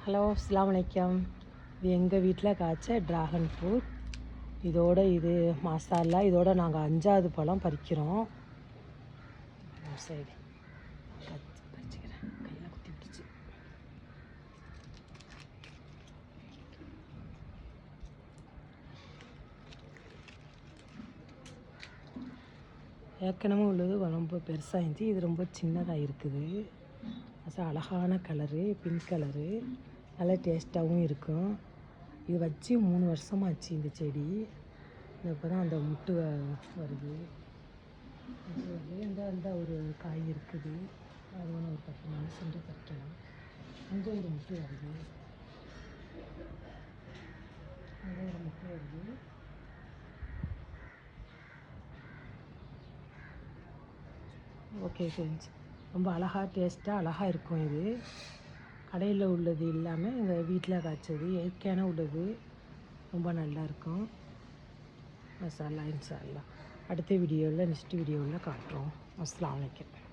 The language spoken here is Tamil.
ஹலோ, அஸ்ஸலாமு அலைக்கும். இது எங்கள் வீட்டில் காய்ச்ச ட்ராகன் ஃப்ரூட். இதோட இது மசாலா. இதோட நாங்கள் 5வது பழம் பறிக்கிறோம். சரி, பறிச்சுக்கிறேன். கையில் குத்தி பிடிச்சி. ஏற்கனவே உள்ளது ரொம்ப பெருசாக இருந்துச்சு. இது ரொம்ப சின்னதாக இருக்குது. அழகான கலரு, பிங்க் கலரு, நல்லா டேஸ்ட்டாகவும் இருக்கும். இது வச்சு 3 வருஷமாச்சு இந்த செடி. இப்போ தான் அந்த முட்டு வருது. இந்த ஒரு காய் இருக்குது. அது ஒரு 10 நாள் சென்று பறிக்கலாம். அங்கே ஒரு முட்டு வருது. அங்கே ஒரு முட்டு வருது. ஓகே ஃப்ரெண்ட்ஸ், ரொம்ப அழகாக டேஸ்ட்டாக அழகாக இருக்கும். இது கடையில் உள்ளது இல்லாமல் எங்கள் வீட்டில் காய்ச்சது இயற்கையான உள்ளது. ரொம்ப நல்லாயிருக்கும். மசாலா இன்ஷா அல்லாஹ் அடுத்த வீடியோவில் நெக்ஸ்ட் வீடியோவில் காட்டுறோம். அஸ்ஸலாமு அலைக்கும்.